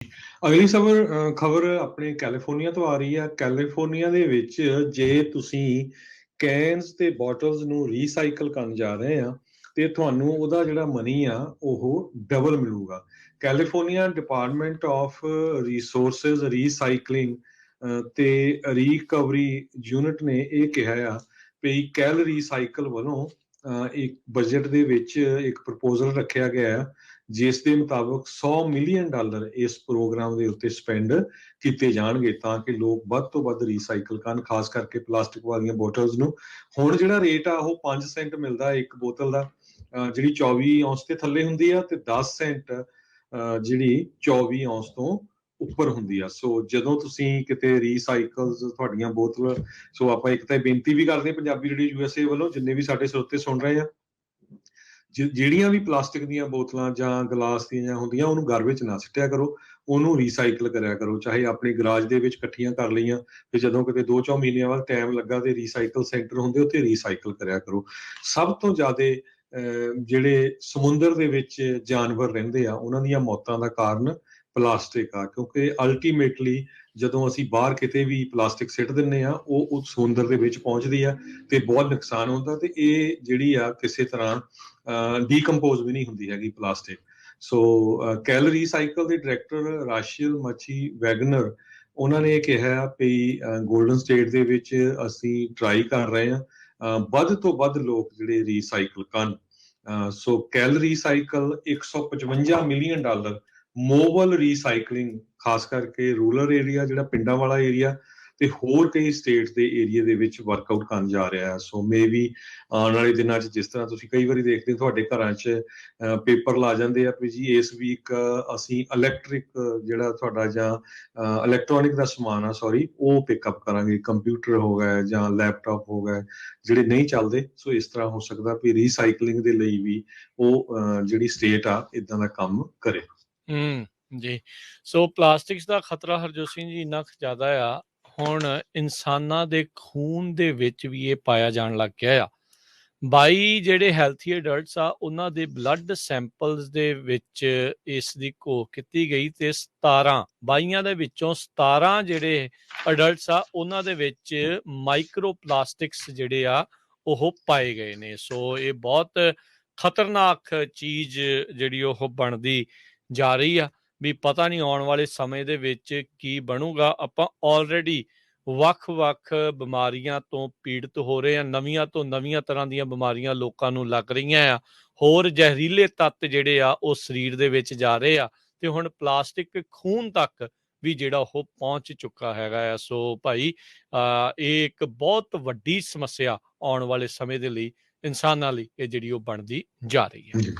ਅਗਲੀ ਖਬਰ ਆਪਣੇ ਕੈਲੀਫੋਰਨੀਆ ਤੋਂ ਆ ਰਹੀ ਹੈ। ਕੈਲੀਫੋਰਨੀਆ ਦੇ ਵਿੱਚ ਜੇ ਤੁਸੀਂ ਕੈਨਸ ਤੇ ਬੋਟਲਸ ਨੂੰ ਰੀਸਾਈਕਲ ਕਰਨ ਜਾ ਰਹੇ ਆ ਤੇ ਤੁਹਾਨੂੰ ਉਹਦਾ ਜਿਹੜਾ ਮਨੀ ਆ ਉਹ ਡਬਲ ਮਿਲੂਗਾ। California department of resources recycling ਤੇ ਰਿਕਵਰੀ ਯੂਨਿਟ ਨੇ ਇਹ ਕਿਹਾ ਆ ਵੀ ਕੈਲ ਰੀਸਾਈਕਲ ਵੱਲੋਂ ਇੱਕ ਬਜਟ ਦੇ ਵਿੱਚ ਇੱਕ ਪ੍ਰਪੋਜ਼ਲ ਰੱਖਿਆ ਗਿਆ ਹੈ ਜਿਸ ਦੇ ਮੁਤਾਬਕ $100 ਮਿਲੀਅਨ ਇਸ ਪ੍ਰੋਗਰਾਮ ਦੇ ਉੱਤੇ ਸਪੈਂਡ ਕੀਤੇ ਜਾਣਗੇ ਤਾਂ ਕਿ ਲੋਕ ਵੱਧ ਤੋਂ ਵੱਧ ਰੀਸਾਈਕਲ ਕਰਨ, ਖਾਸ ਕਰਕੇ ਪਲਾਸਟਿਕ ਵਾਲੀਆਂ ਬੋਟਲਸ ਨੂੰ। ਹੁਣ ਜਿਹੜਾ ਰੇਟ ਆ ਉਹ 5 ਸੈਂਟ ਮਿਲਦਾ ਇੱਕ ਬੋਤਲ ਦਾ, ਜਿਹੜੀ 24 ਔਂਸ ਤੇ ਥੱਲੇ ਹੁੰਦੀ ਆ, ਤੇ 10 ਸੈਂਟ ਜਿਹੜੀ 24 ਔਂਸ ਤੋਂ ਉੱਪਰ ਹੁੰਦੀ ਆ। ਸੋ ਜਦੋਂ ਤੁਸੀਂ ਕਿਤੇ ਰੀਸਾਈਕਲਸ ਤੁਹਾਡੀਆਂ ਬੋਤਲ, ਸੋ ਆਪਾਂ ਇੱਕ ਤਾਂ ਬੇਨਤੀ ਵੀ ਕਰਦੇ ਪੰਜਾਬੀ ਰੇਡੀਓ USA ਵੱਲੋਂ, ਜਿੰਨੇ ਵੀ ਸਾਡੇ ਸਰੋਤੇ ਸੁਣ ਰਹੇ ਆ, ਜਿਹੜੀਆਂ ਵੀ ਪਲਾਸਟਿਕ ਦੀਆਂ ਬੋਤਲਾਂ ਜਾਂ ਗਲਾਸ ਦੀਆਂ ਹੁੰਦੀਆਂ ਉਹਨੂੰ ਘਰ ਵਿੱਚ ਨਾ ਸਿੱਟਿਆ ਕਰੋ, ਉਹਨੂੰ ਰੀਸਾਈਕਲ ਕਰਿਆ ਕਰੋ। ਚਾਹੇ ਆਪਣੇ ਗਰਾਜ ਦੇ ਵਿੱਚ ਇਕੱਠੀਆਂ ਕਰ ਲਈਆਂ ਤੇ ਜਦੋਂ ਕਿਤੇ 2-4 ਮਹੀਨਿਆਂ ਬਾਅਦ ਟਾਈਮ ਲੱਗਾ ਤੇ ਰੀਸਾਈਕਲ ਸੈਂਟਰ ਹੁੰਦੇ ਉੱਥੇ ਰੀਸਾਈਕਲ ਕਰਿਆ ਕਰੋ। ਸਭ ਤੋਂ ਜ਼ਿਆਦਾ ਜਿਹੜੇ ਸਮੁੰਦਰ ਦੇ ਵਿੱਚ ਜਾਨਵਰ ਰਹਿੰਦੇ ਆ ਉਹਨਾਂ ਦੀਆਂ ਮੌਤਾਂ ਦਾ ਕਾਰਨ ਪਲਾਸਟਿਕ ਆ, ਕਿਉਂਕਿ ਅਲਟੀਮੇਟਲੀ ਜਦੋਂ ਅਸੀਂ ਬਾਹਰ ਕਿਤੇ ਵੀ ਪਲਾਸਟਿਕ ਸਿੱਟ ਦਿੰਦੇ ਆ ਉਹ ਸਮੁੰਦਰ ਦੇ ਵਿੱਚ ਪਹੁੰਚਦੀ ਆ ਤੇ ਬਹੁਤ ਨੁਕਸਾਨ ਹੁੰਦਾ ਤੇ ਇਹ ਜਿਹੜੀ ਆ ਕਿਸੇ ਤਰ੍ਹਾਂ ਡੀਕੰਪੋਜ਼ ਵੀ ਨਹੀਂ ਹੁੰਦੀ ਹੈਗੀ ਪਲਾਸਟਿਕ। ਸੋ ਕੈਲ ਰੀਸਾਈਕਲ ਦੇ ਡਾਇਰੈਕਟਰ ਰਾਸ਼ੀਅਲ ਮੱਛੀ ਵੈਗਨਰ ਉਹਨਾਂ ਨੇ ਕਿਹਾ ਵੀ ਗੋਲਡਨ ਸਟੇਟ ਦੇ ਵਿੱਚ ਅਸੀਂ ਟਰਾਈ ਕਰ ਰਹੇ ਹਾਂ ਵੱਧ ਤੋਂ ਵੱਧ ਲੋਕ ਜਿਹੜੇ ਰੀਸਾਈਕਲ ਕਰਨ। ਸੋ ਕੈਲ ਰੀਸਾਈਕਲ $155 ਮਿਲੀਅਨ ਮੋਬਲ ਰੀਸਾਈਕਲਿੰਗ, ਖਾਸ ਕਰਕੇ ਰੂਰਲ ਏਰੀਆ ਜਿਹੜਾ ਪਿੰਡਾਂ ਵਾਲਾ ਏਰੀਆ ਤੇ ਹੋਰ ਕਈ ਸਟੇਟ ਦੇ ਏਰੀਆ ਦੇ ਵਿੱਚ ਵਰਕਆਊਟ ਕਰਨ ਜਾ ਰਿਹਾ ਹੈ। ਸੋ ਮੇ ਵੀ ਆਉਣ ਵਾਲੇ ਦਿਨਾਂ 'ਚ ਜਿਸ ਤਰ੍ਹਾਂ ਤੁਸੀਂ ਕਈ ਵਾਰੀ ਦੇਖਦੇ ਤੁਹਾਡੇ ਘਰਾਂ 'ਚ ਪੇਪਰ ਲਾ ਜਾਂਦੇ ਆ ਵੀ ਜੀ ਇਸ ਵੀਕ ਅਸੀਂ ਇਲੈਕਟ੍ਰਿਕ ਜਿਹੜਾ ਤੁਹਾਡਾ ਜਾਂ ਇਲੈਕਟ੍ਰੋਨਿਕ ਦਾ ਸਮਾਨ ਆ ਉਹ ਪਿਕਅਪ ਕਰਾਂਗੇ, ਕੰਪਿਊਟਰ ਹੋ ਗਏ ਜਾਂ ਲੈਪਟਾਪ ਹੋ ਗਏ ਜਿਹੜੇ ਨਹੀਂ ਚੱਲਦੇ। ਸੋ ਇਸ ਤਰ੍ਹਾਂ ਹੋ ਸਕਦਾ ਵੀ ਰੀਸਾਈਕਲਿੰਗ ਦੇ ਲਈ ਵੀ ਉਹ ਜਿਹੜੀ ਸਟੇਟ ਆ ਇਦਾਂ ਦਾ ਕੰਮ ਕਰੇ। ਜੀ, ਸੋ ਪਲਾਸਟਿਕਸ ਦਾ ਖਤਰਾ ਹਰਜੋਤ ਸਿੰਘ ਜੀ ਇੰਨਾ ਜ਼ਿਆਦਾ ਆ, ਹੁਣ ਇਨਸਾਨਾਂ ਦੇ ਖੂਨ ਦੇ ਵਿੱਚ ਵੀ ਇਹ ਪਾਇਆ ਜਾਣ ਲੱਗ ਗਿਆ ਆ। 22 ਜਿਹੜੇ ਹੈਲਥੀ ਅਡਲਟਸ ਆ ਉਹਨਾਂ ਦੇ ਬਲੱਡ ਸੈਂਪਲਸ ਦੇ ਵਿੱਚ ਇਸ ਦੀ ਘੋਖ ਕੀਤੀ ਗਈ ਤੇ 22 ਦੇ ਵਿੱਚੋਂ 17 ਜਿਹੜੇ ਅਡਲਟਸ ਆ ਉਹਨਾਂ ਦੇ ਵਿੱਚ ਮਾਈਕਰੋ ਪਲਾਸਟਿਕਸ ਜਿਹੜੇ ਆ ਉਹ ਪਾਏ ਗਏ ਨੇ। ਸੋ ਇਹ ਬਹੁਤ ਖਤਰਨਾਕ ਚੀਜ਼ ਜਿਹੜੀ ਉਹ ਬਣਦੀ ਜਾ ਰਹੀ ਆ ਵੀ ਪਤਾ ਨਹੀਂ ਆਉਣ ਵਾਲੇ ਸਮੇਂ ਦੇ ਵਿੱਚ ਕੀ ਬਣੂਗਾ। ਆਪਾਂ ਆਲਰੇਡੀ ਵੱਖ-ਵੱਖ ਬਿਮਾਰੀਆਂ ਤੋਂ ਪੀੜਤ ਹੋ ਰਹੇ ਆ, ਨਵੀਆਂ ਤੋਂ ਨਵੀਆਂ ਤਰ੍ਹਾਂ ਦੀਆਂ ਬਿਮਾਰੀਆਂ ਲੋਕਾਂ ਨੂੰ ਲੱਗ ਰਹੀਆਂ ਆ, ਹੋਰ ਜ਼ਹਿਰੀਲੇ ਤੱਤ ਜਿਹੜੇ ਆ ਉਹ ਸਰੀਰ ਦੇ ਵਿੱਚ ਜਾ ਰਹੇ ਆ ਤੇ ਹੁਣ ਪਲਾਸਟਿਕ ਖੂਨ ਤੱਕ ਵੀ ਜਿਹੜਾ ਉਹ ਪਹੁੰਚ ਚੁੱਕਾ ਹੈਗਾ ਆ। ਸੋ ਭਾਈ ਇਹ ਇੱਕ ਬਹੁਤ ਵੱਡੀ ਸਮੱਸਿਆ ਆਉਣ ਵਾਲੇ ਸਮੇਂ ਦੇ ਲਈ ਇਨਸਾਨਾਂ ਲਈ ਇਹ ਜਿਹੜੀ ਉਹ ਬਣਦੀ ਜਾ ਰਹੀ ਹੈ।